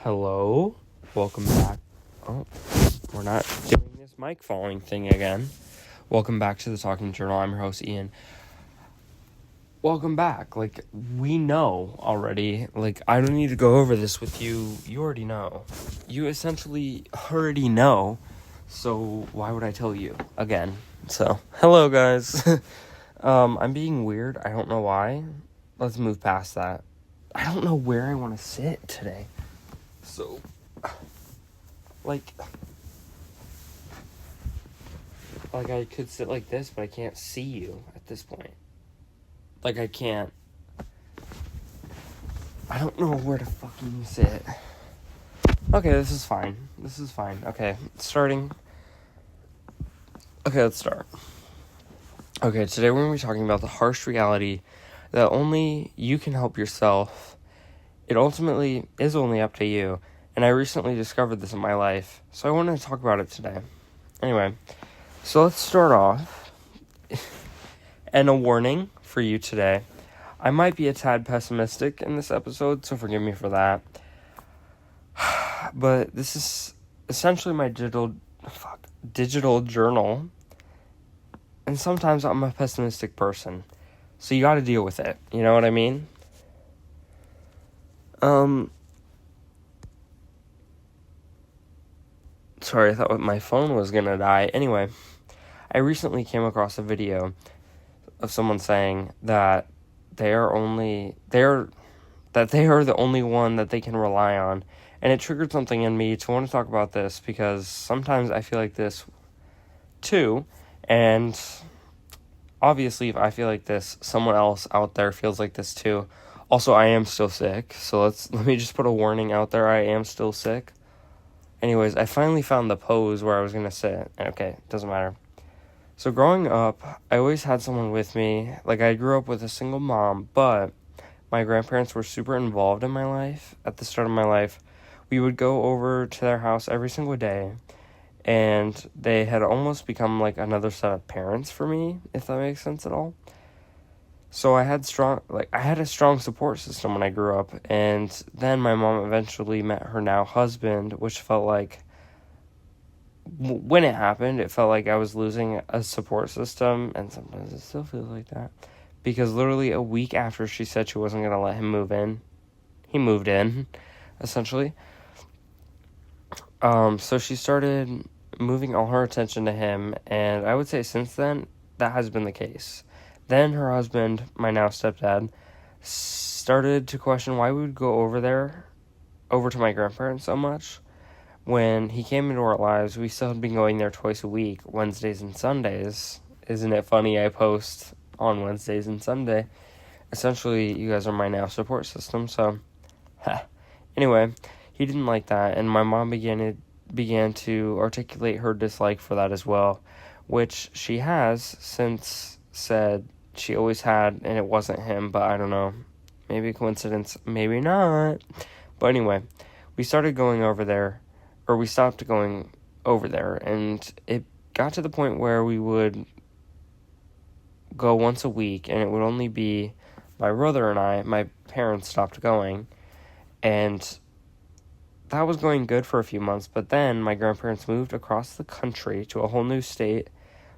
Hello, welcome back. Oh, we're not doing this mic falling thing again. Welcome back to the Talking Journal. I'm your host, Ian. Welcome back. We know already. I don't need to go over this with you. You already know. You essentially already know. So why would I tell you again? So, hello, guys. I'm being weird. I don't know why. Let's move past that. I don't know where I want to sit today. So, I could sit like this, but I can't see you at this point. I don't know where to fucking sit. Okay, this is fine. Okay, starting. Okay, let's start. Okay, today we're going to be talking about the harsh reality that only you can help yourself. It ultimately is only up to you, and I recently discovered this in my life, so I wanted to talk about it today. Anyway, so let's start off. And a warning for you today. I might be a tad pessimistic in this episode, so forgive me for that. But this is essentially my digital journal. And sometimes I'm a pessimistic person. So you gotta deal with it. You know what I mean? Sorry, I thought my phone was gonna die. Anyway, I recently came across a video of someone saying that they are the only one that they can rely on. And it triggered something in me to want to talk about this because sometimes I feel like this too. And obviously, if I feel like this, someone else out there feels like this too. Also, I am still sick. So let me just put a warning out there. I am still sick. Anyways, I finally found the pose where I was going to sit. Okay, doesn't matter. So growing up, I always had someone with me. I grew up with a single mom, but my grandparents were super involved in my life. At the start of my life, we would go over to their house every single day, and they had almost become another set of parents for me, if that makes sense at all. So I had a strong support system when I grew up, and then my mom eventually met her now husband, which felt like, when it happened, it felt like I was losing a support system, and sometimes it still feels like that, because literally a week after she said she wasn't going to let him move in, he moved in, essentially. So she started moving all her attention to him, and I would say since then, that has been the case. Then her husband, my now stepdad, started to question why we would go over to my grandparents so much. When he came into our lives, we still had been going there twice a week, Wednesdays and Sundays. Isn't it funny I post on Wednesdays and Sunday? Essentially, you guys are my now support system, so... Anyway, he didn't like that, and my mom began to articulate her dislike for that as well, which she has since said she always had, and it wasn't him, but I don't know. Maybe a coincidence, maybe not. But anyway, we started going over there, or we stopped going over there, and it got to the point where we would go once a week, and it would only be my brother and I. My parents stopped going, and that was going good for a few months, but then my grandparents moved across the country to a whole new state,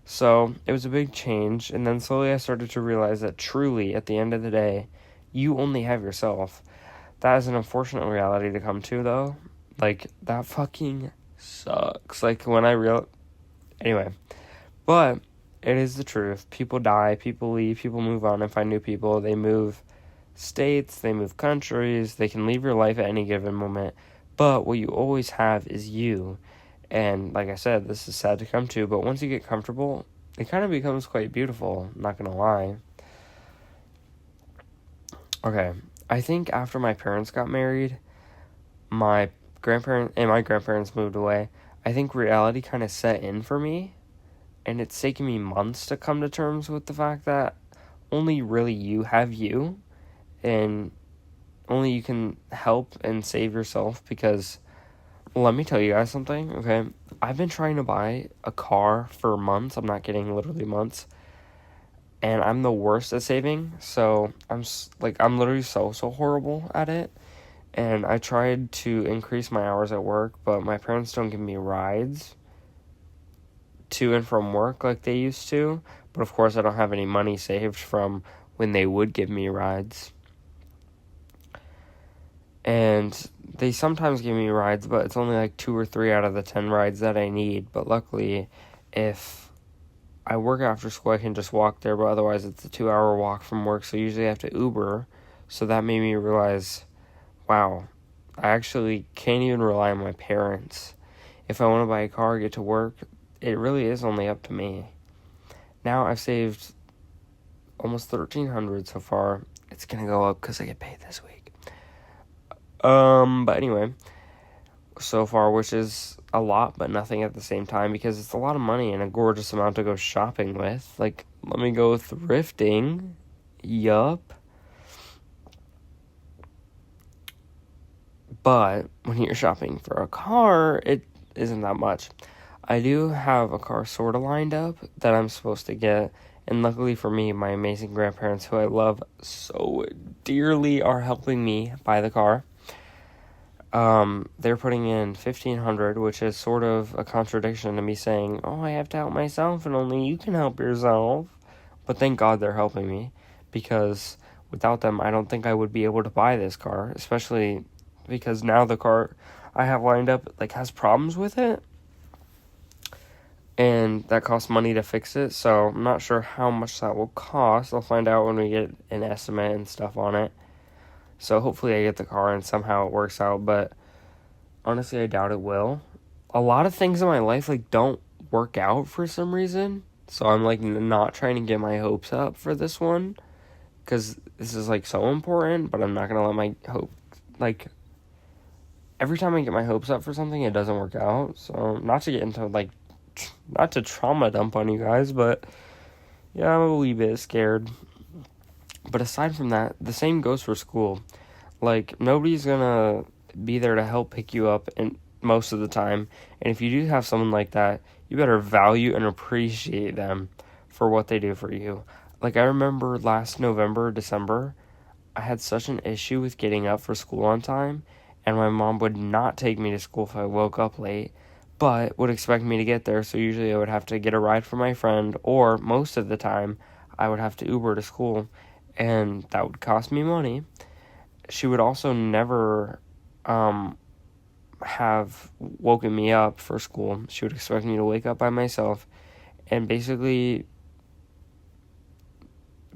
so it was a big change, and then slowly I started to realize that truly, at the end of the day, you only have yourself. That is an unfortunate reality to come to, though. That fucking sucks. Anyway. But it is the truth. People die, people leave, people move on and find new people. They move states, they move countries, they can leave your life at any given moment. But what you always have is you. And like I said, this is sad to come to, but once you get comfortable, it kind of becomes quite beautiful, not gonna lie. Okay, I think after my parents got married, my grandparents moved away, I think reality kind of set in for me, and it's taken me months to come to terms with the fact that only really you have you, and only you can help and save yourself, because let me tell you guys something, okay? I've been trying to buy a car for months. I'm not kidding, literally months. And I'm the worst at saving, so I'm literally so horrible at it. And I tried to increase my hours at work, but my parents don't give me rides to and from work like they used to. But of course, I don't have any money saved from when they would give me rides. And they sometimes give me rides, but it's only like 2 or 3 out of the 10 rides that I need. But luckily, if I work after school, I can just walk there, but otherwise it's a 2-hour walk from work, so usually I have to Uber. So that made me realize, wow, I actually can't even rely on my parents. If I want to buy a car or get to work, it really is only up to me. Now I've saved almost $1,300 so far. It's gonna go up because I get paid this week. But anyway, so far, which is a lot, but nothing at the same time, because it's a lot of money and a gorgeous amount to go shopping with. Like, let me go thrifting. Yup. But when you're shopping for a car, it isn't that much. I do have a car sort of lined up that I'm supposed to get, and luckily for me, my amazing grandparents, who I love so dearly, are helping me buy the car. They're putting in $1,500, which is sort of a contradiction to me saying, oh, I have to help myself and only you can help yourself. But thank God they're helping me, because without them, I don't think I would be able to buy this car, especially because now the car I have lined up, like, has problems with it, and that costs money to fix it, so I'm not sure how much that will cost. I'll find out when we get an estimate and stuff on it. So hopefully I get the car and somehow it works out, but honestly, I doubt it will. A lot of things in my life, like, don't work out for some reason, so I'm, like, not trying to get my hopes up for this one, because this is, like, so important, but I'm not gonna let my hope, like, every time I get my hopes up for something, it doesn't work out. So not to get into, like, not to trauma dump on you guys, but yeah, I'm a wee bit scared. But aside from that, the same goes for school. Like, nobody's gonna be there to help pick you up and most of the time. And if you do have someone like that, you better value and appreciate them for what they do for you. Like, I remember last November, December, I had such an issue with getting up for school on time, and my mom would not take me to school if I woke up late, but would expect me to get there, so usually I would have to get a ride from my friend, or most of the time, I would have to Uber to school, and that would cost me money. She would also never have woken me up for school. She would expect me to wake up by myself and basically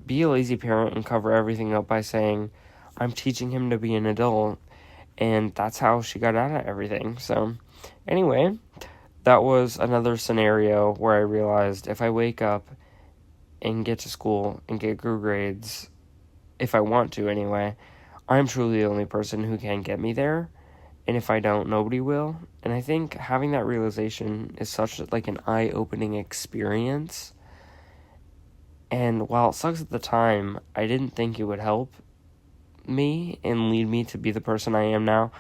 be a lazy parent and cover everything up by saying, I'm teaching him to be an adult. And that's how she got out of everything. So, anyway, that was another scenario where I realized if I wake up and get to school and get good grades, if I want to anyway, I'm truly the only person who can get me there. And if I don't, nobody will. And I think having that realization is such, like, an eye-opening experience. And while it sucks at the time, I didn't think it would help me and lead me to be the person I am now,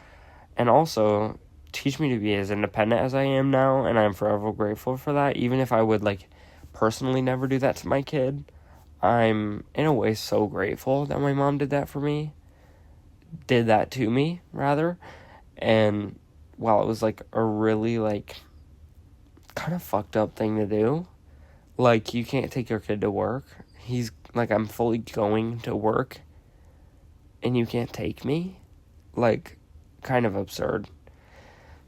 and also teach me to be as independent as I am now, and I'm forever grateful for that. Even if I would, like, personally never do that to my kid, I'm in a way so grateful that my mom did that to me rather. And while it was, like, a really, like, kind of fucked up thing to do, like, you can't take your kid to work. He's like, I'm fully going to work and you can't take me? Like, kind of absurd.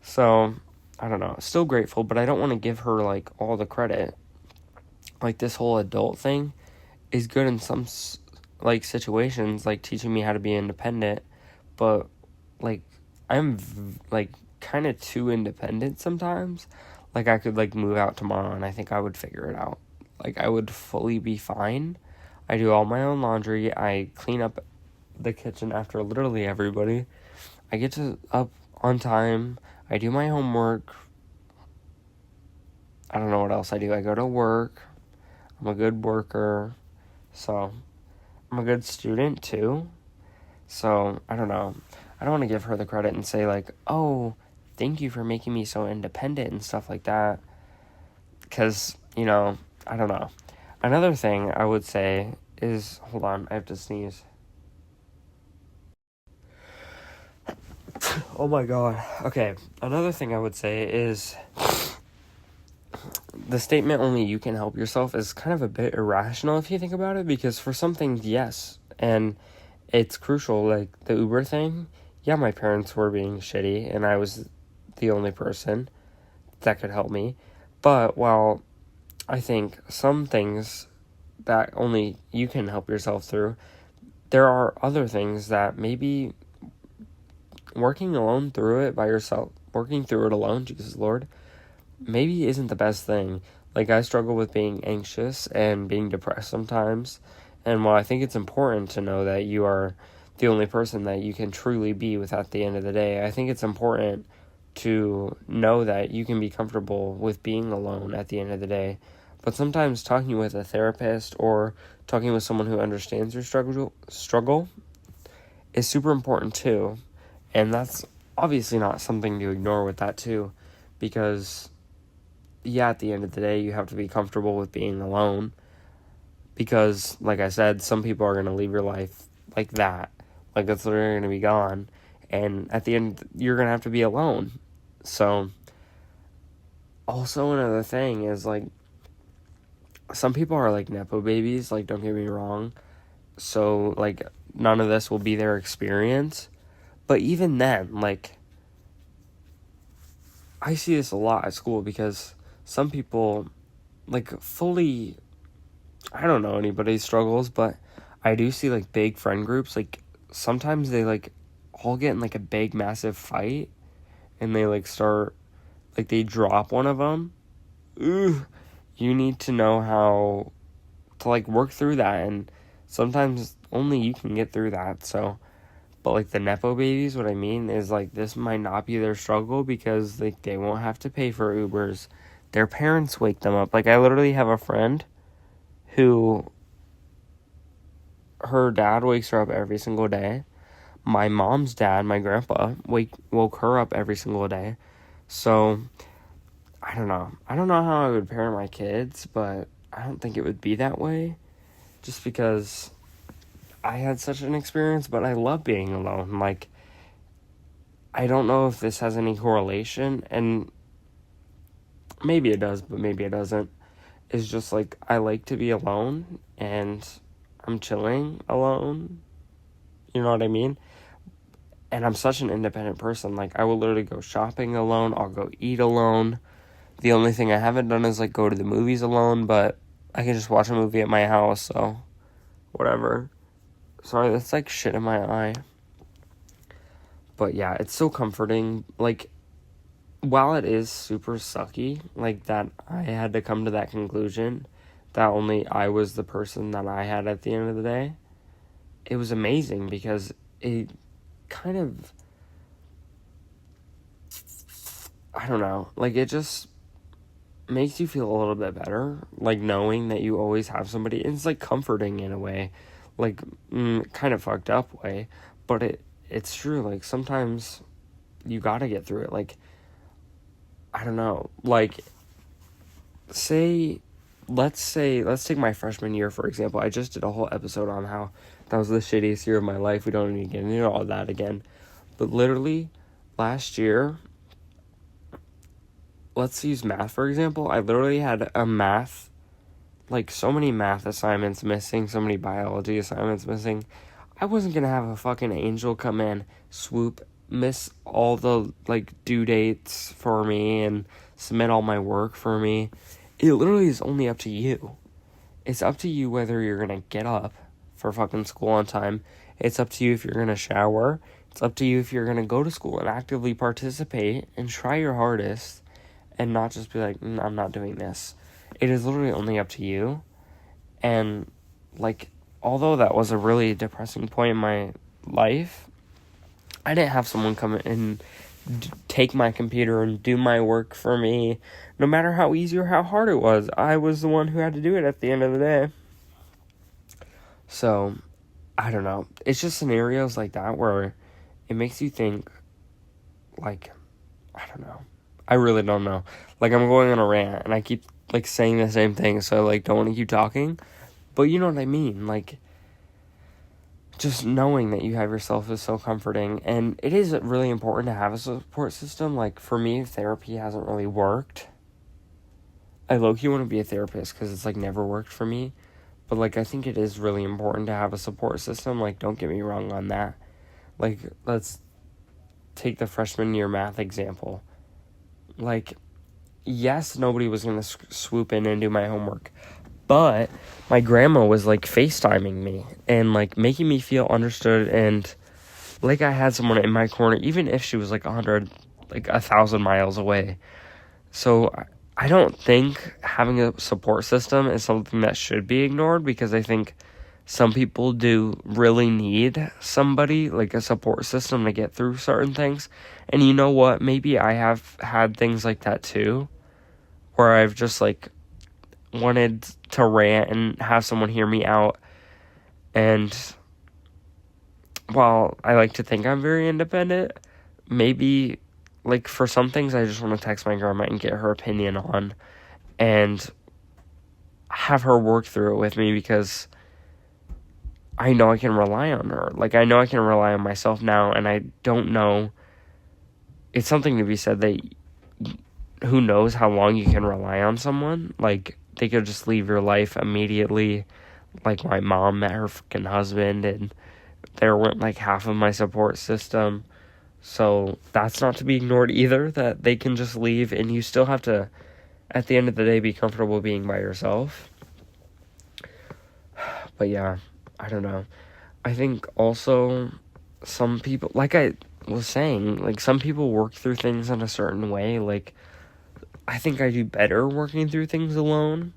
So, I don't know. Still grateful, but I don't want to give her, like, all the credit. Like, this whole adult thing is good in some, like, situations, like teaching me how to be independent, but, like, I'm, like, kind of too independent sometimes. Like, I could, like, move out tomorrow and I think I would figure it out. Like, I would fully be fine. I do all my own laundry. I clean up the kitchen after literally everybody. I get up on time. I do my homework. I don't know what else I do. I go to work. I'm a good worker. So, I'm a good student too. So, I don't know. I don't want to give her the credit and say, like, oh, thank you for making me so independent and stuff like that. Because, you know, I don't know. Another thing I would say is, hold on, I have to sneeze. Oh my god. Okay, another thing I would say is the statement only you can help yourself is kind of a bit irrational if you think about it, because for some things, yes, and it's crucial, like the Uber thing. Yeah, my parents were being shitty, and I was the only person that could help me. But while I think some things that only you can help yourself through, there are other things that maybe working alone through it by yourself, working through it alone, Jesus Lord, maybe isn't the best thing. Like, I struggle with being anxious and being depressed sometimes. And while I think it's important to know that you are the only person that you can truly be with at the end of the day, I think it's important to know that you can be comfortable with being alone at the end of the day. But sometimes talking with a therapist or talking with someone who understands your struggle is super important too. And that's obviously not something to ignore with that too, because yeah, at the end of the day, you have to be comfortable with being alone, because, like I said, some people are going to leave your life like that. Like, it's literally going to be gone. And at the end, you're going to have to be alone. So, also another thing is, like, some people are, like, Nepo babies. Like, don't get me wrong. So, like, none of this will be their experience. But even then, like, I see this a lot at school, because some people, like, fully, I don't know anybody's struggles, but I do see, like, big friend groups, like, sometimes they, like, all get in, like, a big, massive fight, and they, like, start, like, they drop one of them. Ooh, you need to know how to, like, work through that, and sometimes only you can get through that, so, but, like, the Nepo babies, what I mean is, like, this might not be their struggle, because, like, they won't have to pay for Ubers. Their parents wake them up. Like, I literally have a friend who, her dad wakes her up every single day. My mom's dad, my grandpa, woke her up every single day. So, I don't know. I don't know how I would parent my kids, but I don't think it would be that way. Just because I had such an experience, but I love being alone. Like, I don't know if this has any correlation, and maybe it does, but maybe it doesn't. It's just like, I like to be alone, and I'm chilling alone. You know what I mean? And I'm such an independent person. Like, I will literally go shopping alone. I'll go eat alone. The only thing I haven't done is, like, go to the movies alone, but I can just watch a movie at my house, so whatever. Sorry, that's, like, shit in my eye. But yeah, it's so comforting. Like, while it is super sucky, like, that I had to come to that conclusion that only I was the person that I had at the end of the day, it was amazing, because it kind of, I don't know, like, it just makes you feel a little bit better, like, knowing that you always have somebody. It's, like, comforting in a way, like, kind of fucked up way, but it's true. Like, sometimes you gotta get through it. Like, I don't know, like, let's take my freshman year, for example. I just did a whole episode on how that was the shittiest year of my life. We don't need to get into all that again. But literally, last year, let's use math, for example. I literally had so many math assignments missing, so many biology assignments missing. I wasn't going to have a fucking angel come in, swoop, miss all the, like, due dates for me and submit all my work for me. It literally is only up to you. It's up to you whether you're going to get up for fucking school on time. It's up to you if you're going to shower. It's up to you if you're going to go to school and actively participate and try your hardest and not just be like, I'm not doing this. It is literally only up to you. And, like, although that was a really depressing point in my life, I didn't have someone come in and take my computer and do my work for me. No matter how easy or how hard it was, I was the one who had to do it at the end of the day. So, I don't know. It's just scenarios like that where it makes you think, like, I don't know. I really don't know. Like, I'm going on a rant, and I keep, like, saying the same thing, so, like, don't want to keep talking. But you know what I mean. Like, just knowing that you have yourself is so comforting. And it is really important to have a support system. Like, for me, therapy hasn't really worked. I low-key want to be a therapist because it's, like, never worked for me. But, like, I think it is really important to have a support system. Like, don't get me wrong on that. Like, let's take the freshman year math example. Like, yes, nobody was going to swoop in and do my homework. But my grandma was, like, FaceTiming me and, like, making me feel understood and like I had someone in my corner, even if she was, like, 1,000 miles away. So I don't think having a support system is something that should be ignored, because I think some people do really need somebody, like a support system, to get through certain things. And you know what? Maybe I have had things like that too, where I've just, like, wanted to rant and have someone hear me out. And while I like to think I'm very independent, maybe, like, for some things I just want to text my grandma and get her opinion on and have her work through it with me, because I know I can rely on her. Like, I know I can rely on myself now, and I don't know. It's something to be said that who knows how long you can rely on someone. Like, they could just leave your life immediately. Like, my mom met her freaking husband, and there went, like, half of my support system. So that's not to be ignored either, that they can just leave, and you still have to, at the end of the day, be comfortable being by yourself. But yeah, I don't know. I think also some people, like I was saying, like, some people work through things in a certain way. Like, I think I do better working through things alone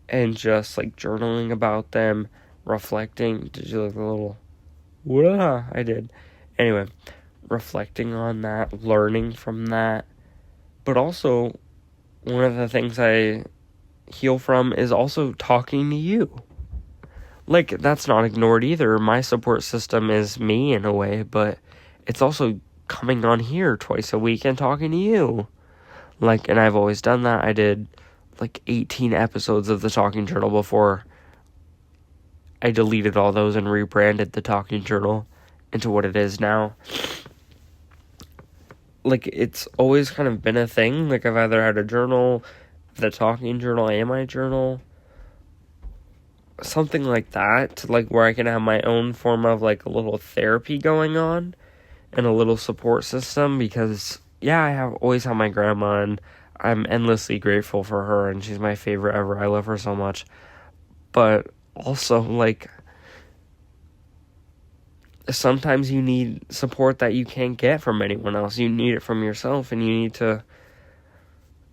and just, like, journaling about them, reflecting. Did you like a little, yeah, I did. Anyway, reflecting on that, learning from that. But also, one of the things I heal from is also talking to you. Like, that's not ignored either. My support system is me in a way, but it's also coming on here twice a week and talking to you. Like, and I've always done that. I did, like, 18 episodes of the Talking Journal before I deleted all those and rebranded the Talking Journal into what it is now. Like, it's always kind of been a thing. Like, I've either had a journal, the Talking Journal, and my journal, something like that, like, where I can have my own form of, like, a little therapy going on and a little support system. Because, yeah, I have always had my grandma, and I'm endlessly grateful for her, and she's my favorite ever. I love her so much. But also, like, sometimes you need support that you can't get from anyone else. You need it from yourself, and you need to,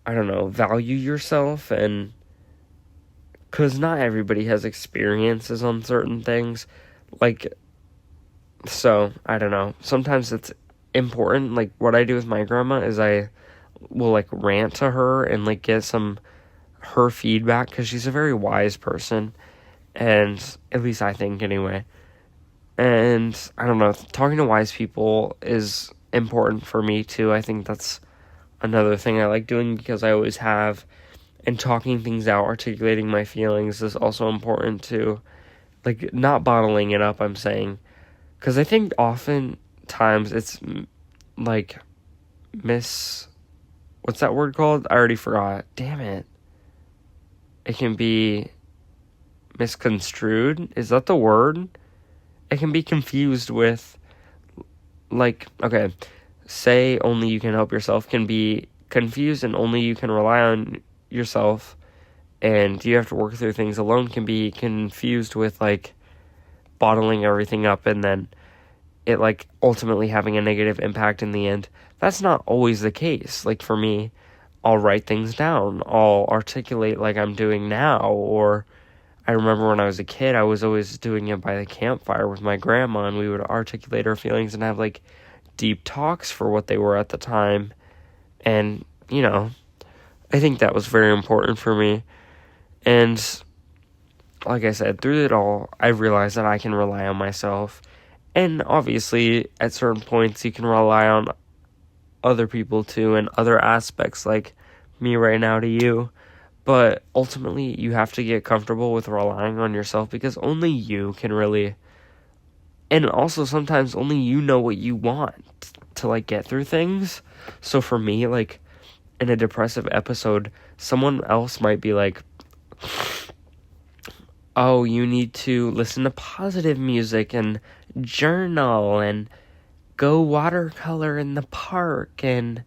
I don't know, value yourself. And because not everybody has experiences on certain things. Like, so, I don't know. Sometimes it's important. Like, what I do with my grandma is I will, like, rant to her and, like, get her feedback, because she's a very wise person. And at least I think, anyway. And I don't know, talking to wise people is important for me too. I think that's another thing I like doing, because I always have. And talking things out, articulating my feelings is also important too. Like, not bottling it up, I'm saying. Because I think oftentimes it's, like, what's that word called? I already forgot. Damn it. It can be misconstrued. Is that the word? It can be confused with, like, okay, say only you can help yourself can be confused, and only you can rely on yourself, and you have to work through things alone can be confused with, like, bottling everything up and then it, like, ultimately having a negative impact in the end. That's not always the case. Like, for me, I'll write things down, I'll articulate like I'm doing now. Or I remember when I was a kid, I was always doing it by the campfire with my grandma, and we would articulate our feelings and have, like, deep talks for what they were at the time. And, you know, I think that was very important for me. And like I said, through it all, I realized that I can rely on myself. And obviously, at certain points, you can rely on other people too, and other aspects, like me right now to you. But ultimately, you have to get comfortable with relying on yourself, because only you can really And also sometimes only you know what you want to like get through things. So for me, like in a depressive episode, someone else might be like, oh, you need to listen to positive music and journal and go watercolor in the park and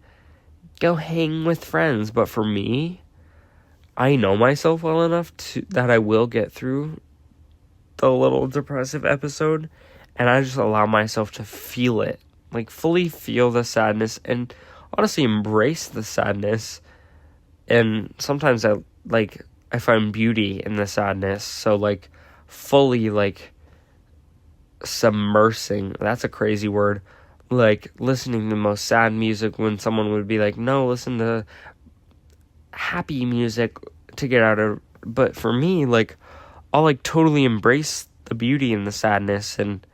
go hang with friends. But for me, I know myself well enough that I will get through the little depressive episode, and I just allow myself to feel it, like fully feel the sadness and honestly embrace the sadness. And sometimes I find beauty in the sadness, so like fully like submersing, that's a crazy word, like listening to the most sad music when someone would be like, no, listen to happy music to get out of. But for me, like, I'll like totally embrace the beauty in the sadness and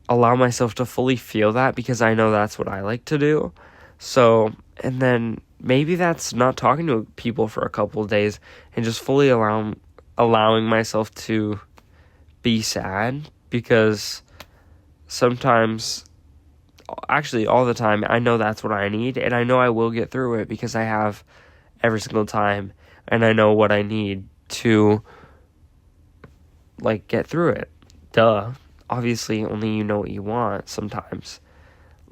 allow myself to fully feel that, because I know that's what I like to do. So, and then maybe that's not talking to people for a couple of days and just fully allowing myself to be sad, because sometimes, actually all the time, I know that's what I need, and I know I will get through it because I have every single time, and I know what I need to like get through it. Duh. Obviously only you know what you want sometimes.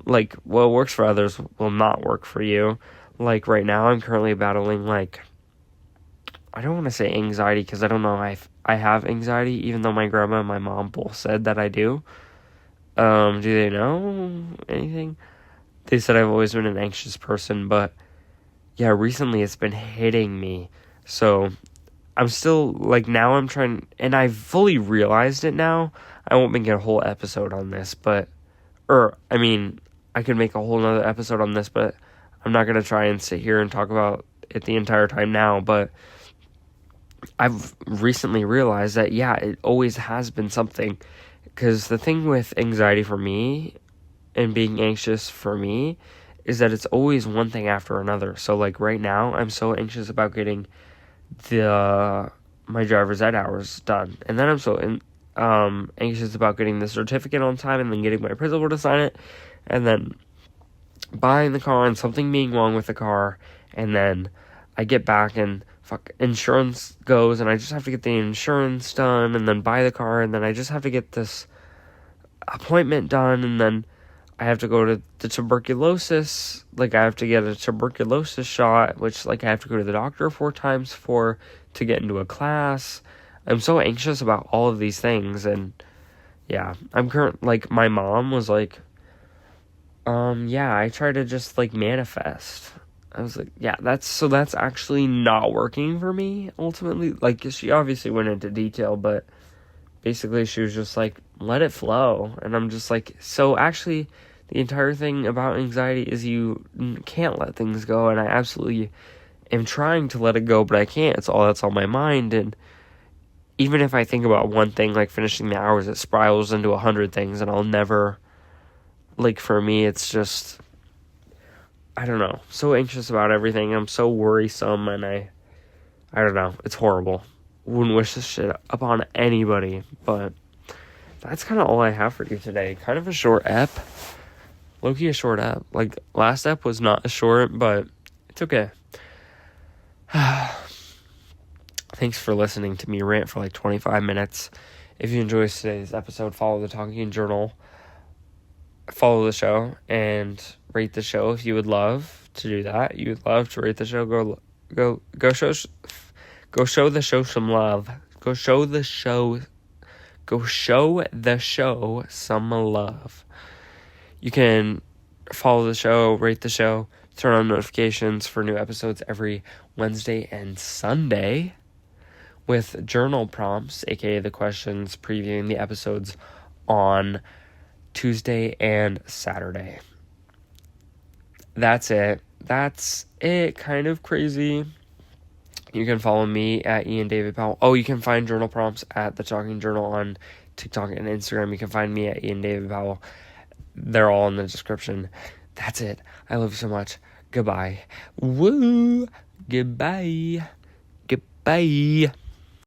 Like what works for others will not work for you. Like right now I'm currently battling, like, I don't want to say anxiety because I don't know if I have anxiety, even though my grandma and my mom both said that I do. Do they know anything? They said I've always been an anxious person, but yeah, recently it's been hitting me. So I'm still, like, now I'm trying, and I've fully realized it now. I won't make a whole episode on this, I could make a whole nother episode on this, but I'm not going to try and sit here and talk about it the entire time now, but I've recently realized that, yeah, it always has been something, because the thing with anxiety for me and being anxious for me is that it's always one thing after another. So, like, right now, I'm so anxious about getting my driver's ed hours done, and then I'm so anxious about getting the certificate on time, and then getting my principal to sign it, and then buying the car and something being wrong with the car, and then I get back and insurance goes, and I just have to get the insurance done, and then buy the car, and then I just have to get this appointment done, and then I have to go to the tuberculosis, like I have to get a tuberculosis shot, which like I have to go to the doctor 4 times to get into a class. I'm so anxious about all of these things, and yeah, like my mom was like, yeah, I try to just like manifest. I was like, yeah, that's actually not working for me ultimately. Like, she obviously went into detail, but basically she was just like, let it flow. And I'm just like, so actually the entire thing about anxiety is you can't let things go, and I absolutely am trying to let it go, but I can't. It's all that's on my mind, and even if I think about one thing, like finishing the hours, it spirals into 100 things, and I'll never, like, for me, it's just, I don't know, so anxious about everything. I'm so worrisome, and I don't know, it's horrible. Wouldn't wish this shit upon anybody, but that's kind of all I have for you today. Kind of a short ep. Low-key a short ep. Like, last ep was not a short, but it's okay. Thanks for listening to me rant for like 25 minutes. If you enjoyed today's episode, follow the Talking Journal. Follow the show and rate the show if you would love to do that. You would love to rate the show. Go show the show some love. Go show the show some love. You can follow the show, rate the show, turn on notifications for new episodes every Wednesday and Sunday, with journal prompts, aka the questions, previewing the episodes on Tuesday and Saturday. That's it. Kind of crazy. You can follow me at Ian David Powell. Oh, you can find journal prompts at The Talking Journal on TikTok and Instagram. You can find me at Ian David Powell. They're all in the description. That's it. I love you so much. Goodbye. Woo! Goodbye. Goodbye.